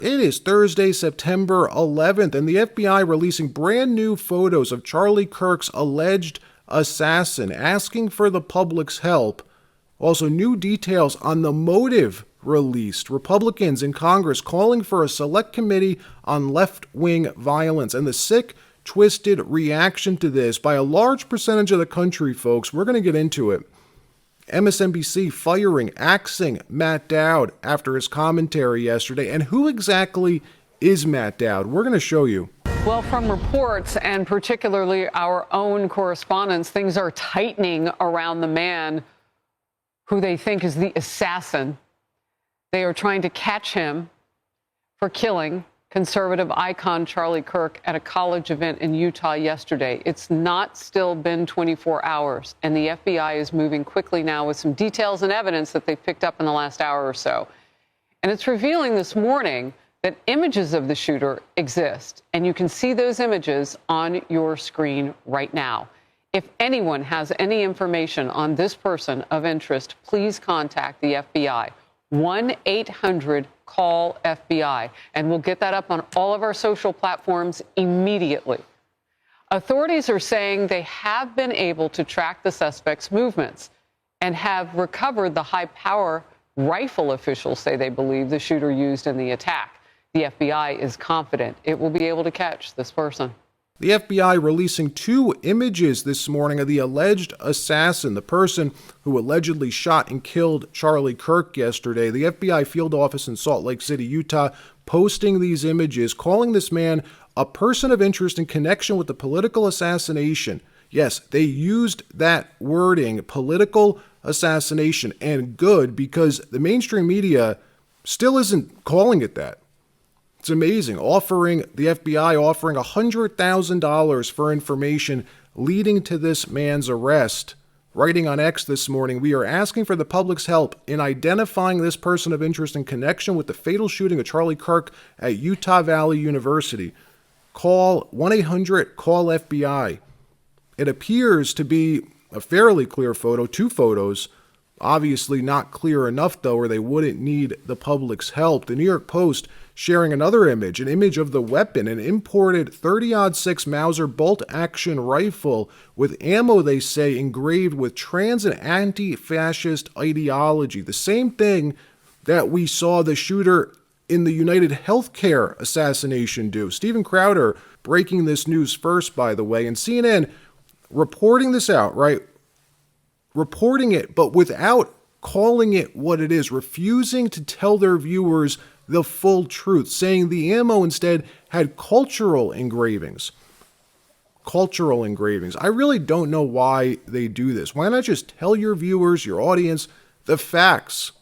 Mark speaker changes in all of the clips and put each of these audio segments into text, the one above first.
Speaker 1: It is Thursday, September 11th, and the FBI releasing brand new photos of Charlie Kirk's alleged assassin, asking for the public's help. Also, new details on the motive released. Republicans in Congress calling for a select committee on left-wing violence, and the sick, twisted reaction to this by a large percentage of the country, folks. We're going to get into it. MSNBC firing, axing Matt Dowd after his commentary yesterday. And who exactly is Matt Dowd? We're going to show you.
Speaker 2: Well, from reports and particularly our own correspondents, things are tightening around the man who they think is the assassin. They are trying to catch him for killing conservative icon Charlie Kirk at a college event in Utah yesterday. It's not still been 24 hours, and the FBI is moving quickly now with some details and evidence that they've picked up in the last hour or so. And it's revealing this morning that images of the shooter exist, and you can see those images on your screen right now. If anyone has any information on this person of interest, please contact the FBI. 1-800-CALL-FBI, and we'll get that up on all of our social platforms immediately. Authorities are saying they have been able to track the suspect's movements and have recovered the high-power rifle officials say they believe the shooter used in the attack. The FBI is confident it will be able to catch this person.
Speaker 1: The FBI releasing two images this morning of the alleged assassin, the person who allegedly shot and killed Charlie Kirk yesterday. The FBI field office in Salt Lake City, Utah, posting these images, calling this man a person of interest in connection with the political assassination. Yes, they used that wording, political assassination, and good, because the mainstream media still isn't calling it that. It's amazing. The FBI offering $100,000 for information leading to this man's arrest. Writing on X this morning, we are asking for the public's help in identifying this person of interest in connection with the fatal shooting of Charlie Kirk at Utah Valley University. Call 1-800-CALL-FBI. It appears to be a fairly clear photo, two photos. Obviously not clear enough, though, or they wouldn't need the public's help. The New York Post sharing another image, an image of the weapon, an imported 30-06 Mauser bolt-action rifle with ammo, they say, engraved with trans and anti-fascist ideology. The same thing that we saw the shooter in the United Healthcare assassination do. Steven Crowder breaking this news first, by the way, and CNN reporting this out, right? Reporting it, but without calling it what it is, refusing to tell their viewers the full truth, saying the ammo instead had cultural engravings. Cultural engravings. I really don't know why they do this. Why not just tell your viewers, your audience, the facts?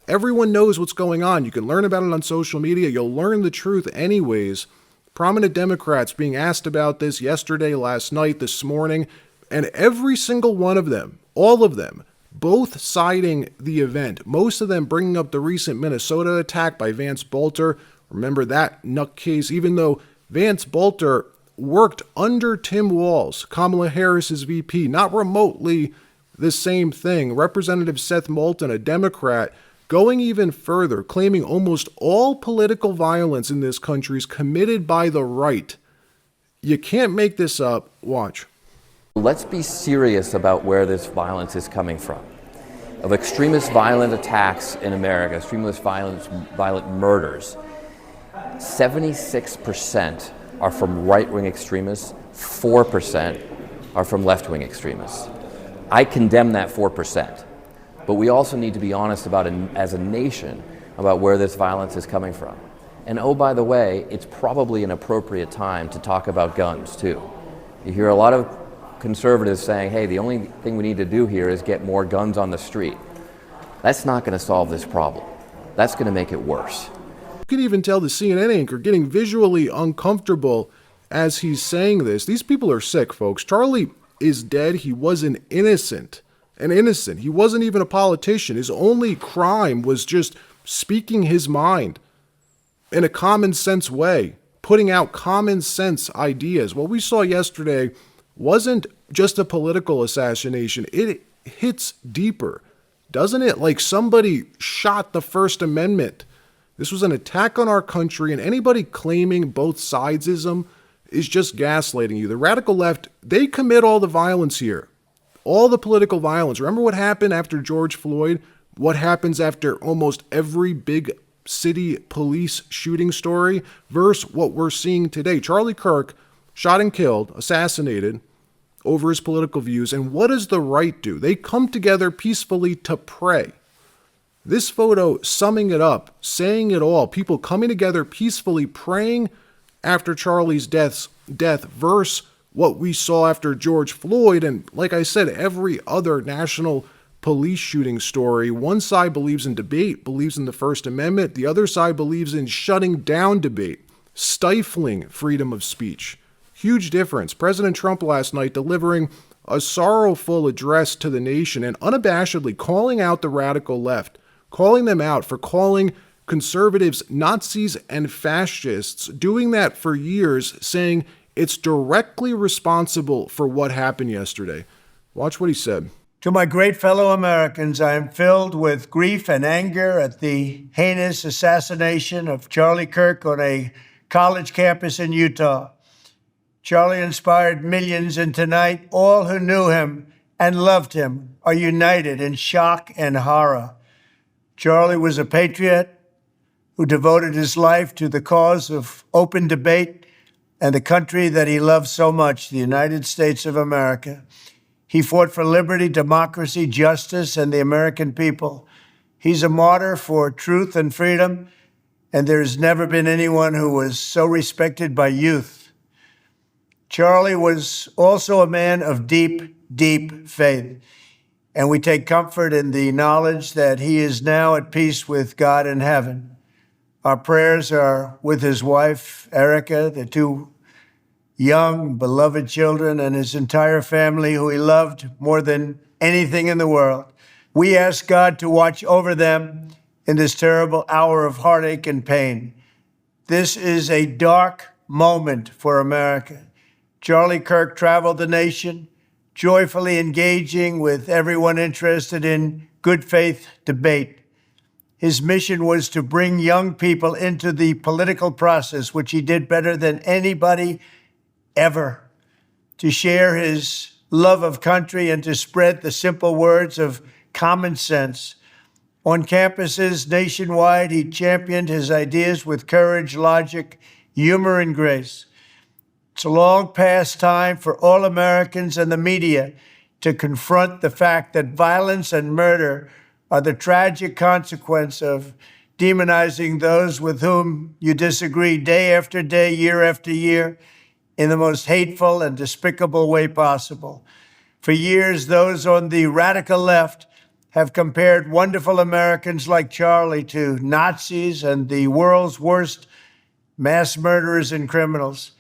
Speaker 1: Everyone knows what's going on. You can learn about it on social media. You'll learn the truth anyways. Prominent Democrats being asked about this yesterday, last night, this morning, and every single one of them, all of them, both citing the event, most of them bringing up the recent Minnesota attack by Vance Bolter. Remember that nutcase, even though Vance Bolter worked under Tim Walz, Kamala Harris's VP, not remotely the same thing. Representative Seth Moulton, a Democrat, going even further, claiming almost all political violence in this country is committed by the right. You can't make this up. Watch.
Speaker 3: Let's be serious about where this violence is coming from. Of extremist violent attacks in America, extremist violent murders, 76% are from right-wing extremists, 4% are from left-wing extremists. I condemn that 4%, but we also need to be honest about, as a nation, about where this violence is coming from. And oh, by the way, it's probably an appropriate time to talk about guns, too. You hear a lot of conservatives saying, hey, the only thing we need to do here is get more guns on the street. That's not going to solve this problem. That's going to make it worse.
Speaker 1: You can even tell the CNN anchor getting visually uncomfortable as he's saying this. These people are sick, folks. Charlie is dead. He was an innocent. He wasn't even a politician. His only crime was just speaking his mind in a common sense way, putting out common sense ideas. What we saw yesterday wasn't just a political assassination. It hits deeper, doesn't it? Like somebody shot the First Amendment This was an attack on our country, and anybody claiming both sidesism is just gaslighting you. The radical left, they commit all the violence here, all the political violence. Remember what happened after George Floyd? What happens after almost every big city police shooting story versus what we're seeing today. Charlie Kirk shot and killed, assassinated over his political views. And what does the right do? They come together peacefully to pray. This photo summing it up, saying it all, people coming together peacefully praying after Charlie's death versus what we saw after George Floyd. And like I said, every other national police shooting story. One side believes in debate, believes in the First Amendment. The other side believes in shutting down debate, stifling freedom of speech. Huge difference. President Trump last night delivering a sorrowful address to the nation and unabashedly calling out the radical left, calling them out for calling conservatives Nazis and fascists, doing that for years, saying it's directly responsible for what happened yesterday. Watch what he said.
Speaker 4: To my great fellow Americans, I am filled with grief and anger at the heinous assassination of Charlie Kirk on a college campus in Utah. Charlie inspired millions, and tonight, all who knew him and loved him are united in shock and horror. Charlie was a patriot who devoted his life to the cause of open debate and the country that he loved so much, the United States of America. He fought for liberty, democracy, justice, and the American people. He's a martyr for truth and freedom, and there has never been anyone who was so respected by youth. Charlie was also a man of deep, deep faith, and we take comfort in the knowledge that he is now at peace with God in heaven. Our prayers are with his wife, Erica, the two young, beloved children, and his entire family, who he loved more than anything in the world. We ask God to watch over them in this terrible hour of heartache and pain. This is a dark moment for America. Charlie Kirk traveled the nation, joyfully engaging with everyone interested in good faith debate. His mission was to bring young people into the political process, which he did better than anybody ever, to share his love of country and to spread the simple words of common sense. On campuses nationwide, he championed his ideas with courage, logic, humor, and grace. It's a long past time for all Americans and the media to confront the fact that violence and murder are the tragic consequence of demonizing those with whom you disagree day after day, year after year, in the most hateful and despicable way possible. For years, those on the radical left have compared wonderful Americans like Charlie to Nazis and the world's worst mass murderers and criminals.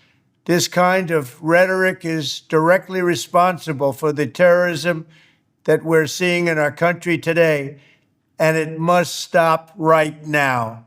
Speaker 4: This kind of rhetoric is directly responsible for the terrorism that we're seeing in our country today, and it must stop right now.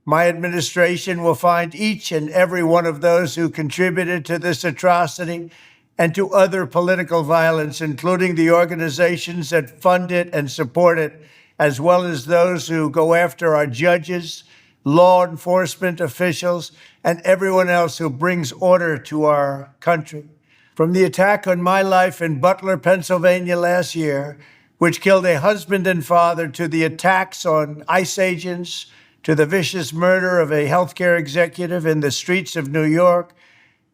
Speaker 4: My administration will find each and every one of those who contributed to this atrocity and to other political violence, including the organizations that fund it and support it, as well as those who go after our judges, law enforcement officials, and everyone else who brings order to our country. From the attack on my life in Butler, Pennsylvania last year, which killed a husband and father, to the attacks on ICE agents, to the vicious murder of a healthcare executive in the streets of New York,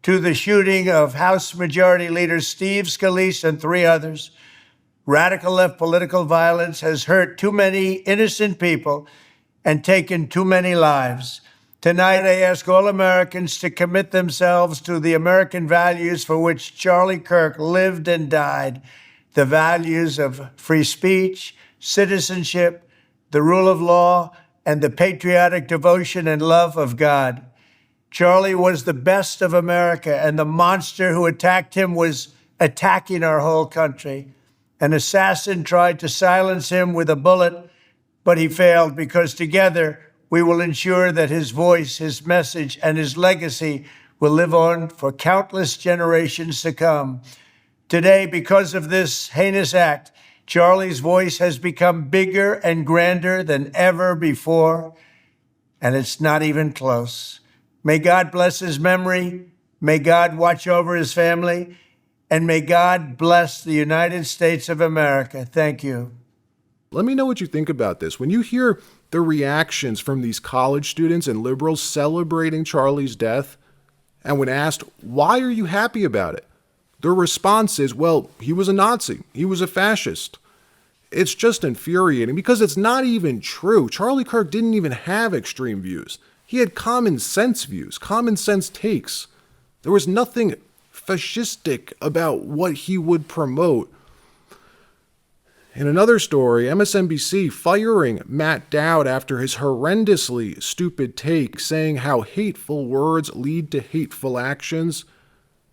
Speaker 4: to the shooting of House Majority Leader Steve Scalise and 3 others, radical left political violence has hurt too many innocent people and taken too many lives. Tonight, I ask all Americans to commit themselves to the American values for which Charlie Kirk lived and died, the values of free speech, citizenship, the rule of law, and the patriotic devotion and love of God. Charlie was the best of America, and the monster who attacked him was attacking our whole country. An assassin tried to silence him with a bullet, but he failed, because together we will ensure that his voice, his message, and his legacy will live on for countless generations to come. Today, because of this heinous act, Charlie's voice has become bigger and grander than ever before. and it's not even close. May God bless his memory. May God watch over his family. And may God bless the United States of America. Thank you.
Speaker 1: Let me know what you think about this. When you hear the reactions from these college students and liberals celebrating Charlie's death, and when asked, why are you happy about it? Their response is, well, he was a Nazi. He was a fascist. It's just infuriating because it's not even true. Charlie Kirk didn't even have extreme views. He had common sense views, common sense takes. There was nothing fascistic about what he would promote. In another story, MSNBC firing Matt Dowd after his horrendously stupid take, saying how hateful words lead to hateful actions,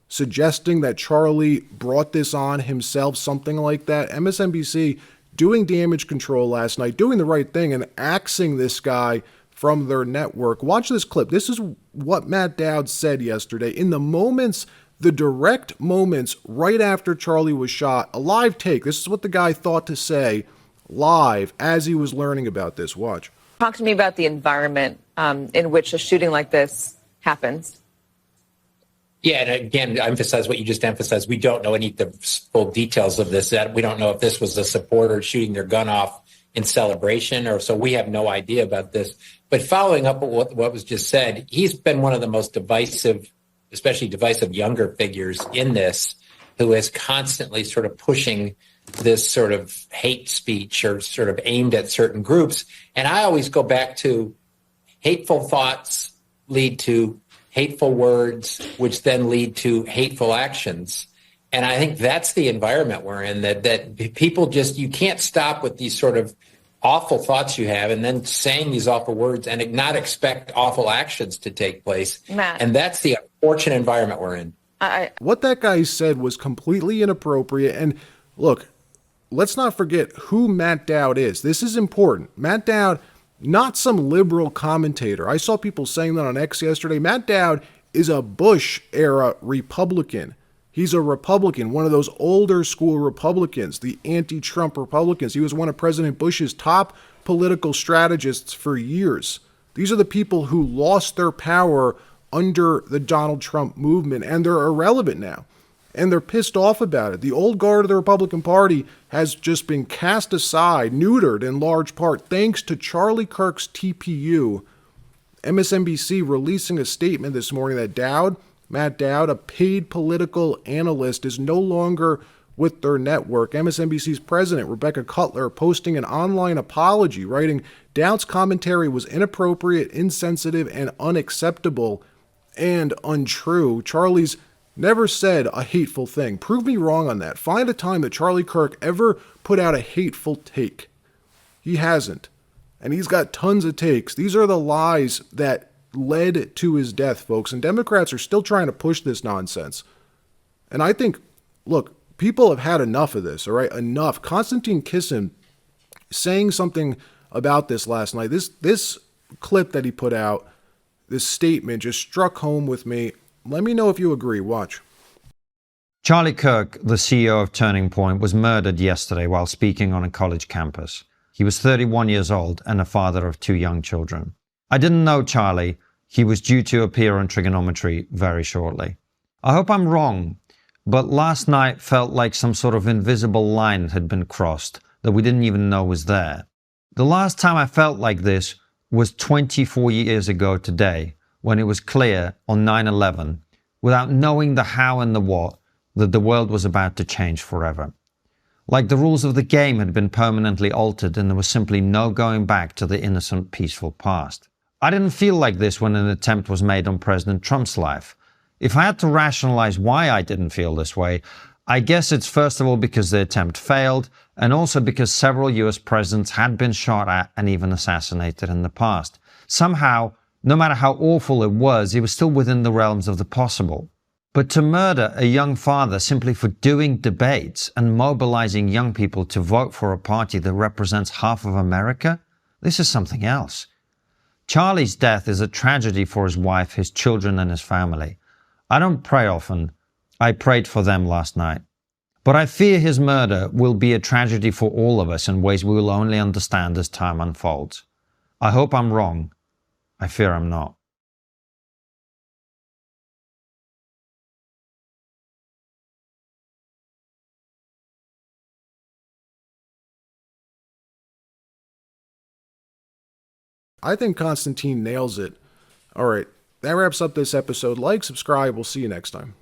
Speaker 1: suggesting that Charlie brought this on himself, something like that. MSNBC doing damage control last night, doing the right thing and axing this guy from their network. Watch this clip. This is what Matt Dowd said yesterday. In the direct moments right after Charlie was shot, a live take. This is what the guy thought to say live as he was learning about this. Watch.
Speaker 5: Talk to me about the environment in which a shooting like this happens.
Speaker 6: Yeah, and again, emphasize what you just emphasized. We don't know any of the full details of this. That we don't know if this was a supporter shooting their gun off in celebration, or so we have no idea about this. But following up on what was just said, he's been one of the most divisive, especially divisive younger figures in this, who is constantly sort of pushing this sort of hate speech or sort of aimed at certain groups. And I always go back to hateful thoughts lead to hateful words, which then lead to hateful actions. And I think that's the environment we're in, that people just, you can't stop with these sort of awful thoughts you have and then saying these awful words and not expect awful actions to take place.
Speaker 5: Matt.
Speaker 6: And that's the unfortunate environment we're in.
Speaker 1: What that guy said was completely inappropriate. And look, let's not forget who Matt Dowd is. This is important. Matt Dowd, not some liberal commentator. I saw people saying that on X yesterday. Matt Dowd is a Bush-era Republican. He's a Republican, one of those older school Republicans, the anti-Trump Republicans. He was one of President Bush's top political strategists for years. These are the people who lost their power under the Donald Trump movement, and they're irrelevant now. And they're pissed off about it. The old guard of the Republican Party has just been cast aside, neutered in large part, thanks to Charlie Kirk's TPU. MSNBC releasing a statement this morning that Matt Dowd, a paid political analyst, is no longer with their network. MSNBC's president, Rebecca Cutler, posting an online apology, writing, Dowd's commentary was inappropriate, insensitive, and unacceptable and untrue. Charlie's never said a hateful thing. Prove me wrong on that. Find a time that Charlie Kirk ever put out a hateful take. He hasn't. And he's got tons of takes. These are the lies that led to his death, folks. And Democrats are still trying to push this nonsense. And I think, look, people have had enough of this, all right? Enough. Konstantin Kisin saying something about this last night. This clip that he put out, this statement just struck home with me. Let me know if you agree. Watch.
Speaker 7: Charlie Kirk, the CEO of Turning Point, was murdered yesterday while speaking on a college campus. He was 31 years old and a father of 2 young children. I didn't know Charlie. He was due to appear on Trigonometry very shortly. I hope I'm wrong, but last night felt like some sort of invisible line had been crossed that we didn't even know was there. The last time I felt like this was 24 years ago today, when it was clear on 9/11, without knowing the how and the what, that the world was about to change forever. Like the rules of the game had been permanently altered and there was simply no going back to the innocent, peaceful past. I didn't feel like this when an attempt was made on President Trump's life. If I had to rationalize why I didn't feel this way, I guess it's first of all because the attempt failed, and also because several US presidents had been shot at and even assassinated in the past. Somehow, no matter how awful it was still within the realms of the possible. But to murder a young father simply for doing debates and mobilizing young people to vote for a party that represents half of America, this is something else. Charlie's death is a tragedy for his wife, his children, and his family. I don't pray often. I prayed for them last night. But I fear his murder will be a tragedy for all of us in ways we will only understand as time unfolds. I hope I'm wrong. I fear I'm not.
Speaker 1: I think Constantine nails it. All right, that wraps up this episode. Like, subscribe. We'll see you next time.